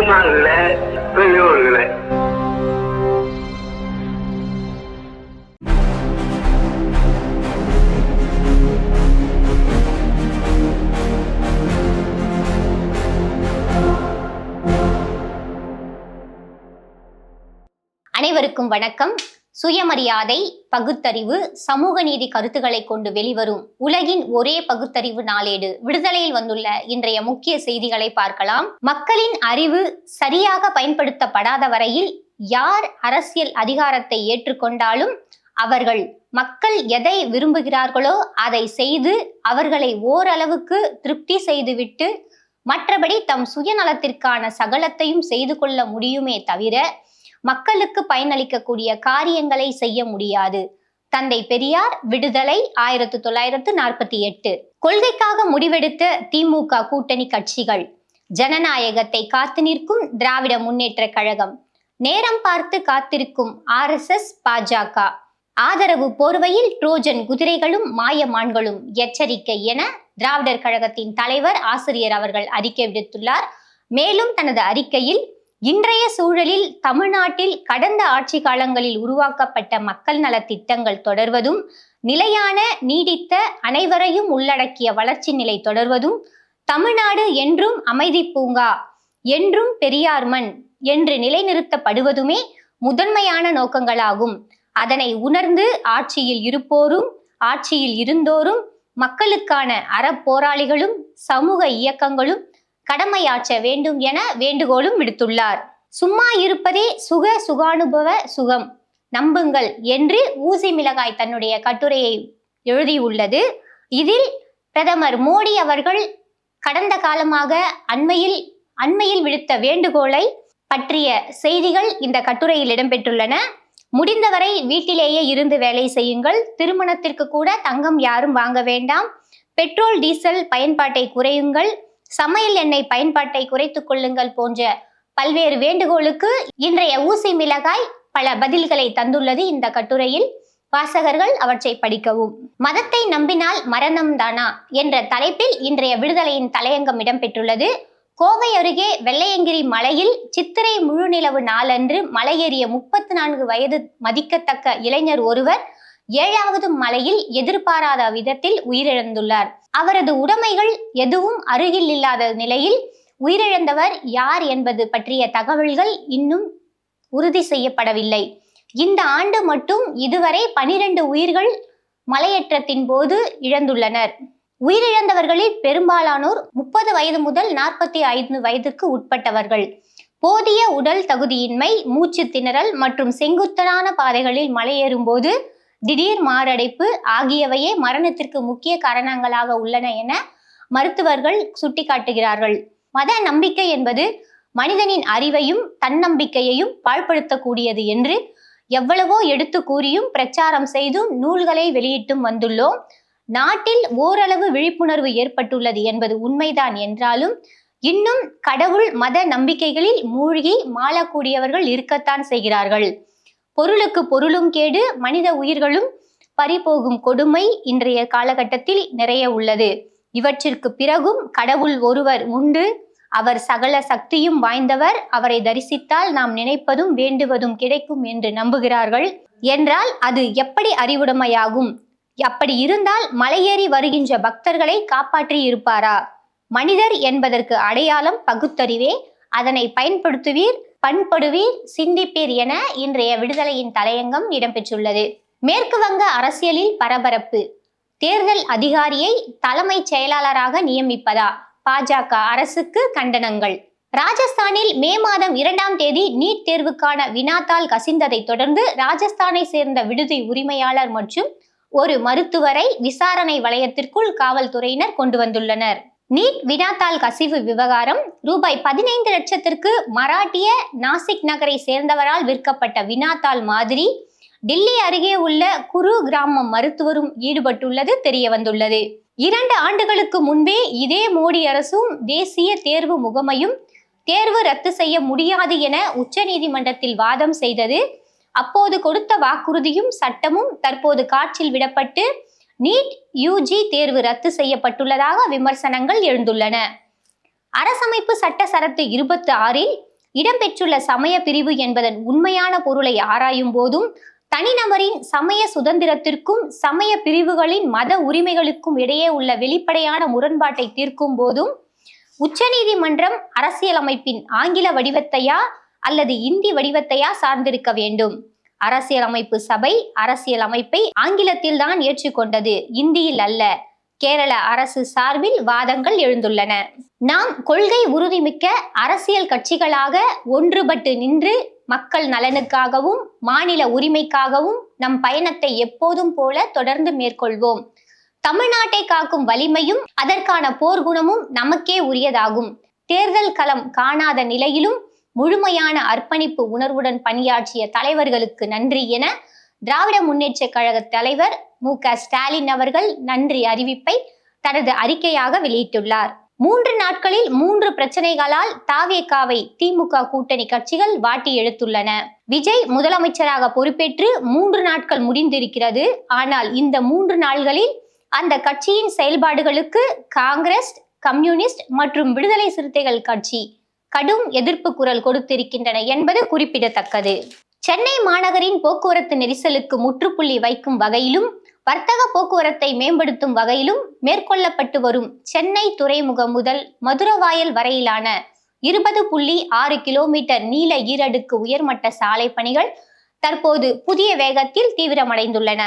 தாய்மார்களே, பெரியோர்களே, அனைவருக்கும் வணக்கம். சுயமரியாதை, பகுத்தறிவு, சமூக நீதி கருத்துக்களை கொண்டு வெளிவரும் உலகின் ஒரே பகுத்தறிவு நாளேடு விடுதலையில் வந்துள்ள இன்றைய முக்கிய செய்திகளை பார்க்கலாம். மக்களின் அறிவு சரியாக பயன்படுத்தப்படாத வரையில் யார் அரசியல் அதிகாரத்தை ஏற்றுக்கொண்டாலும் அவர்கள் மக்கள் எதை விரும்புகிறார்களோ அதை செய்து அவர்களை ஓரளவுக்கு திருப்தி செய்துவிட்டு மற்றபடி தம் சுயநலத்திற்கான சகலத்தையும் செய்து கொள்ள முடியுமே தவிர மக்களுக்கு பயனளிக்கக்கூடிய காரியங்களை செய்ய முடியாது. தந்தை பெரியார், விடுதலை, 1948. கொள்கைக்காக முடிவெடுத்த திமுக கூட்டணி கட்சிகள், ஜனநாயகத்தை காத்து நிற்கும் திராவிட முன்னேற்ற கழகம், நேரம் பார்த்து காத்திருக்கும் RSS, பாஜக, ஆதரவு போர்வையில் ட்ரோஜன் குதிரைகளும் மாயமான்களும், எச்சரிக்கை என திராவிடர் கழகத்தின் தலைவர் ஆசிரியர் அவர்கள் அறிக்கை விடுத்துள்ளார். மேலும் தனது அறிக்கையில் இன்றைய சூழலில் தமிழ்நாட்டில் கடந்த ஆட்சி காலங்களில் உருவாக்கப்பட்ட மக்கள் நல திட்டங்கள் தொடர்வதும், நிலையான நீடித்த அனைவரையும் உள்ளடக்கிய வளர்ச்சி நிலை தொடர்வதும், தமிழ்நாடு என்றும் அமைதி பூங்கா, என்றும் பெரியார் மண் என்று நிலைநிறுத்தப்படுவதுமே முதன்மையான நோக்கங்களாகும். அதனை உணர்ந்து ஆட்சியில் இருப்போரும் ஆட்சியில் இருந்தோரும் மக்களுக்கான அறப்போராளிகளும் சமூக இயக்கங்களும் கடமையாற்ற வேண்டும் என வேண்டுகோளும் விடுத்துள்ளார். சும்மா இருப்பதே சுகானுபவ சுகம், நம்புங்கள் என்று ஊசி மிளகாய் தன்னுடைய கட்டுரையை எழுதியுள்ளது. இதில் பிரதமர் மோடி அவர்கள் கடந்த காலமாக அண்மையில் விடுத்த வேண்டுகோளை பற்றிய செய்திகள் இந்த கட்டுரையில் இடம்பெற்றுள்ளன. முடிந்தவரை வீட்டிலேயே இருந்து வேலை செய்யுங்கள், திருமணத்திற்கு கூட தங்கம் யாரும் வாங்க வேண்டாம், பெட்ரோல் டீசல் பயன்பாட்டை குறையுங்கள், சமையல் எண்ணெய் பயன்பாட்டை குறைத்துக் கொள்ளுங்கள் போன்ற பல்வேறு வேண்டுகோளுக்கு இன்றைய ஊசி மிளகாய் பல பதில்களை தந்துள்ளது இந்த கட்டுரையில். வாசகர்கள் அவற்றை படிக்கவும். மதத்தை நம்பினால் மரணம் தானா என்ற தலைப்பில் இன்றைய விடுதலையின் தலையங்கம் இடம்பெற்றுள்ளது. கோவை அருகே வெள்ளையங்கிரி மலையில் சித்திரை முழுநிலவு நாளன்று மலையேறிய 34 வயது மதிக்கத்தக்க இளைஞர் ஒருவர் 7வது மலையில் எதிர்பாராத விதத்தில் உயிரிழந்துள்ளார். அவரது உடைமைகள் எதுவும் அருகில் இல்லாத நிலையில் உயிரிழந்தவர் யார் என்பது பற்றிய தகவல்கள் இன்னும் உறுதி செய்யப்படவில்லை. இந்த ஆண்டு மட்டும் இதுவரை 12 உயிர்கள் மலையேற்றத்தின் போது இழந்துள்ளனர். உயிரிழந்தவர்களில் பெரும்பாலானோர் 30 வயது முதல் 45 வயதுக்கு உட்பட்டவர்கள். போதிய உடல் தகுதியின்மை, மூச்சு திணறல் மற்றும் செங்குத்தான பாதைகளில் மலையேறும் போது திடீர் மாரடைப்பு ஆகியவையே மரணத்திற்கு முக்கிய காரணங்களாக உள்ளன என மருத்துவர்கள் சுட்டிக்காட்டுகிறார்கள். மத நம்பிக்கை என்பது மனிதனின் அறிவையும் தன்னம்பிக்கையையும் பாழ்படுத்தக்கூடியது என்று எவ்வளவோ எடுத்து கூறியும் பிரச்சாரம் செய்தும் நூல்களை வெளியிட்டும் வந்துள்ளோம். நாட்டில் ஓரளவு விழிப்புணர்வு ஏற்பட்டுள்ளது என்பது உண்மைதான் என்றாலும் இன்னும் கடவுள் மத நம்பிக்கைகளில் மூழ்கி மாளக்கூடியவர்கள் இருக்கத்தான் செய்கிறார்கள். பொருளுக்கு பொருளும் கேடு, மனித உயிர்களும் பறிபோகும் கொடுமை இன்றைய காலகட்டத்தில் நிறைய உள்ளது. இவற்றிற்கு பிறகும் கடவுள் ஒருவர் உண்டு, அவர் சகல சக்தியும் வாய்ந்தவர், அவரை தரிசித்தால் நாம் நினைப்பதும் வேண்டுவதும் கிடைக்கும் என்று நம்புகிறார்கள் என்றால் அது எப்படி அறிவுடைமையாகும்? அப்படி இருந்தால் மலையேறி வருகின்ற பக்தர்களை காப்பாற்றி இருப்பாரா? மனிதர் என்பதற்கு அடையாளம் பகுத்தறிவே. அதனை பயன்படுத்துவீர், பண்படுவீர், சிந்திப்பீர் என இன்றைய விடுதலையின் தலையங்கம் இடம்பெற்றுள்ளது. மேற்கு வங்க அரசியலில் பரபரப்பு. தேர்தல் அதிகாரியை தலைமைச் செயலாளராக நியமிப்பதா? பாஜக அரசுக்கு கண்டனங்கள். ராஜஸ்தானில் மே மாதம் 2ஆம் தேதி நீட் தேர்வுக்கான வினாத்தாள் கசிந்ததை தொடர்ந்து ராஜஸ்தானை சேர்ந்த விடுதி உரிமையாளர் மற்றும் ஒரு மருத்துவரை விசாரணை வளையத்திற்குள் காவல்துறையினர் கொண்டு வந்துள்ளனர். நீட் வினாத்தாள் கசிவு விவகாரம். ரூபாய் 15 லட்சத்திற்கு மராட்டிய நாசிக் நகரை சேர்ந்தவரால் விற்கப்பட்ட வினாத்தாள் மாதிரி டில்லி அருகே உள்ள குரு கிராமம் மருத்துவரும் ஈடுபட்டுள்ளது தெரிய வந்துள்ளது. 2 ஆண்டுகளுக்கு முன்பே இதே மோடி அரசும் தேசிய தேர்வு முகமையும் தேர்வு ரத்து செய்ய முடியாது என உச்ச நீதிமன்றத்தில் வாதம் செய்தது. அப்போது கொடுத்த வாக்குறுதியும் சட்டமும் தற்போது காற்றில் விடப்பட்டு நீட் யூஜி தேர்வு ரத்து செய்யப்பட்டுள்ளதாக விமர்சனங்கள் எழுந்துள்ளன. அரசமைப்பு சட்ட சரத்து 26 இடம்பெற்றுள்ள சமய பிரிவு என்பதன் உண்மையான பொருளை ஆராயும் போதும் தனிநபரின் சமய சுதந்திரத்திற்கும் சமய பிரிவுகளின் மத உரிமைகளுக்கும் இடையே உள்ள வெளிப்படையான முரண்பாட்டை தீர்க்கும் போதும் உச்சநீதிமன்றம் அரசியலமைப்பின் ஆங்கில வடிவத்தையா அல்லது இந்தி வடிவத்தையா சார்ந்திருக்க வேண்டும். அரசியலமைப்பு சபை அரசியலமைப்பை ஆங்கிலத்தில் தான் ஏற்றுக்கொண்டது, இந்தியில் அல்ல. கேரள அரசு சார்பில் வாதங்கள் எழுந்துள்ளன. நாம் கொள்கை உறுதிமிக்க அரசியல் கட்சிகளாக ஒன்றுபட்டு நின்று மக்கள் நலனுக்காகவும் மாநில உரிமைக்காகவும் நம் பயணத்தை எப்போதும் போல தொடர்ந்து மேற்கொள்வோம். தமிழ்நாட்டை காக்கும் வலிமையும் அதற்கான போர்க்குணமும் நமக்கே உரியதாகும். தேர்தல் களம் காணாத நிலையிலும் முழுமையான அர்ப்பணிப்பு உணர்வுடன் பணியாற்றிய தலைவர்களுக்கு நன்றி என திராவிட முன்னேற்ற கழக தலைவர் மு.க. ஸ்டாலின் அவர்கள் நன்றி அறிவிப்பை தனது அறிக்கையாக வெளியிட்டுள்ளார். 3 நாட்களில் 3 பிரச்சனைகளால் தாவேகாவை திமுக கூட்டணி கட்சிகள் வாட்டி எடுத்துள்ளன. விஜய் முதலமைச்சராக பொறுப்பேற்று 3 நாட்கள் முடிந்திருக்கிறது. ஆனால் இந்த 3 நாள்களில் அந்த கட்சியின் செயல்பாடுகளுக்கு காங்கிரஸ், கம்யூனிஸ்ட் மற்றும் விடுதலை சிறுத்தைகள் கட்சி கடும் எதிர்ப்பு குரல் கொடுத்திருக்கின்றன என்பது குறிப்பிடத்தக்கது. சென்னை மாநகரின் போக்குவரத்து நெரிசலுக்கு முற்றுப்புள்ளி வைக்கும் வகையிலும் வர்த்தக போக்குவரத்தை மேம்படுத்தும் வகையிலும் மேற்கொள்ளப்பட்டு வரும் சென்னை துறைமுகம் முதல் மதுரவாயல் வரையிலான 20.6 கிலோமீட்டர் நீள ஈரடுக்கு உயர்மட்ட சாலை பணிகள் தற்போது புதிய வேகத்தில் தீவிரமடைந்துள்ளன.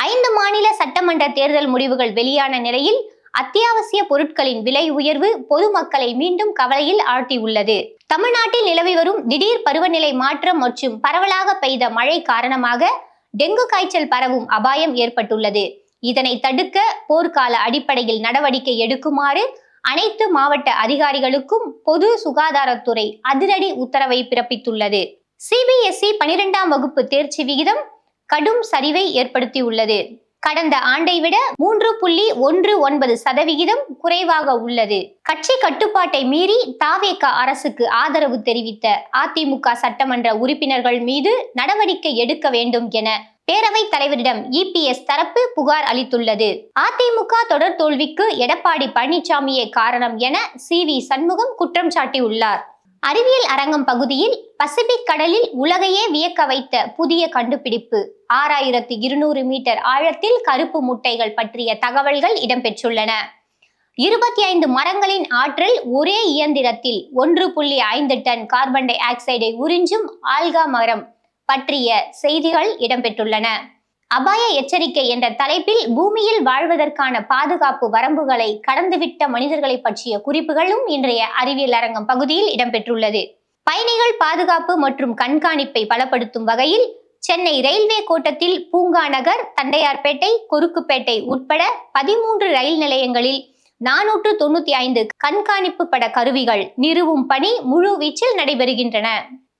5 மாநில சட்டமன்ற தேர்தல் முடிவுகள் வெளியான நிலையில் அத்தியாவசிய பொருட்களின் விலை உயர்வு பொதுமக்களை மீண்டும் கவலையில் ஆழ்த்தியுள்ளது. தமிழ்நாட்டில் நிலவி வரும் திடீர் பருவநிலை மாற்றம் மற்றும் பரவலாக பெய்த மழை காரணமாக டெங்கு காய்ச்சல் பரவும் அபாயம் ஏற்பட்டுள்ளது. இதனை தடுக்க போர்க்கால அடிப்படையில் நடவடிக்கை எடுக்குமாறு அனைத்து மாவட்ட அதிகாரிகளுக்கும் பொது சுகாதாரத்துறை அதிரடி உத்தரவை பிறப்பித்துள்ளது. CBSE 12ஆம் வகுப்பு தேர்ச்சி விகிதம் கடும் சரிவை ஏற்படுத்தியுள்ளது. கடந்த ஆண்டை விட 3.19% குறைவாக உள்ளது. கட்சி கட்டுப்பாட்டை மீறி தாவேகா அரசுக்கு ஆதரவு தெரிவித்த அதிமுக சட்டமன்ற உறுப்பினர்கள் மீது நடவடிக்கை எடுக்க வேண்டும் என பேரவைத் தலைவரிடம் EPS தரப்பு புகார் அளித்துள்ளது. அதிமுக தொடர் தோல்விக்கு எடப்பாடி பழனிசாமியே காரணம் என CV சண்முகம் குற்றம் சாட்டியுள்ளார். அறிவியல் அரங்கம் பகுதியில் பசிபிக் கடலில் உலகையே வியக்க வைத்த புதிய கண்டுபிடிப்பு. 6200 மீட்டர் ஆழத்தில் கருப்பு முட்டைகள் பற்றிய தகவல்கள் இடம்பெற்றுள்ளன. 25 மரங்களின் ஆற்றல் ஒரே இயந்திரத்தில் 1.5 டன் கார்பன் டை ஆக்சைடை உறிஞ்சும் ஆல்கா மரம் பற்றிய செய்திகள் இடம்பெற்றுள்ளன. அபாய எச்சரிக்கை என்ற தலைப்பில் பூமியில் வாழ்வதற்கான பாதுகாப்பு வரம்புகளை கடந்துவிட்ட மனிதர்களை பற்றிய குறிப்புகளும் இன்றைய அறிவியல் அரங்கம் பகுதியில் இடம்பெற்றுள்ளது. பயணிகள் பாதுகாப்பு மற்றும் கண்காணிப்பை பலப்படுத்தும் வகையில் சென்னை ரயில்வே கோட்டத்தில் பூங்கா நகர், தண்டையார்பேட்டை, கொருக்குப்பேட்டை உட்பட 13 ரயில் நிலையங்களில் 495 கண்காணிப்பு பட கருவிகள் நிறுவும் பணி முழு வீச்சில் நடைபெறுகின்றன.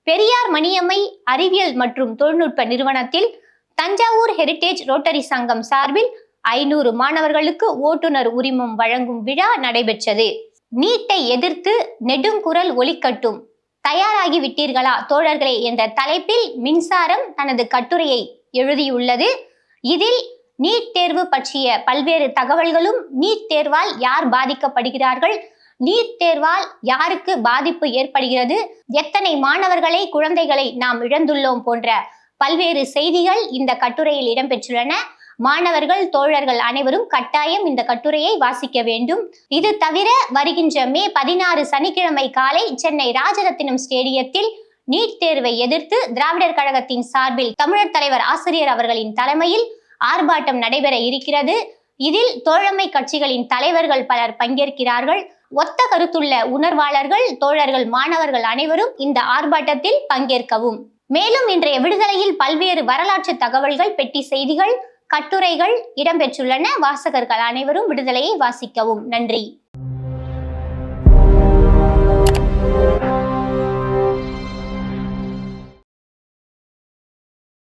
பெரியார் மணியம்மை அறிவியல் மற்றும் தொழில்நுட்ப நிறுவனத்தில் தஞ்சாவூர் ஹெரிடேஜ் ரோட்டரி சங்கம் சார்பில் 500 மாணவர்களுக்கு ஓட்டுநர் உரிமம் வழங்கும் விழா நடைபெற்றது. நீட்டை எதிர்த்து நெடுங்குரல் ஒலிக்கட்டும், தயாராகி விட்டீர்களா தோழர்களே என்ற தலைப்பில் மின்சாரம் தனது கட்டுரையை எழுதியுள்ளது. இதில் நீட் தேர்வு பற்றிய பல்வேறு தகவல்களும், நீட் தேர்வால் யார் பாதிக்கப்படுகிறார்கள், நீட் தேர்வால் யாருக்கு பாதிப்பு ஏற்படுகிறது, எத்தனை மாணவர்களை குழந்தைகளை நாம் இழந்துள்ளோம் போன்ற பல்வேறு செய்திகள் இந்த கட்டுரையில் இடம்பெற்றுள்ளன. மாணவர்கள் தோழர்கள் அனைவரும் கட்டாயம் இந்த கட்டுரையை வாசிக்க வேண்டும். இது தவிர வருகின்ற மே 16 சனிக்கிழமை காலை சென்னை ராஜரத்தினம் ஸ்டேடியத்தில் நீட் தேர்வை எதிர்த்து திராவிடர் கழகத்தின் சார்பில் தமிழர் தலைவர் ஆசிரியர் அவர்களின் தலைமையில் ஆர்ப்பாட்டம் நடைபெற இருக்கிறது. இதில் தோழமை கட்சிகளின் தலைவர்கள் பலர் பங்கேற்கிறார்கள். ஒத்த கருத்துள்ள உணர்வாளர்கள், தோழர்கள், மாணவர்கள் அனைவரும் இந்த ஆர்ப்பாட்டத்தில் பங்கேற்கவும். மேலும் இன்றைய விடுதலையில் பல்வேறு வரலாற்று தகவல்கள், பெட்டி செய்திகள், கட்டுரைகள் இடம்பெற்றுள்ளன. வாசகர்கள் அனைவரும் விடுதலையை வாசிக்கவும். நன்றி.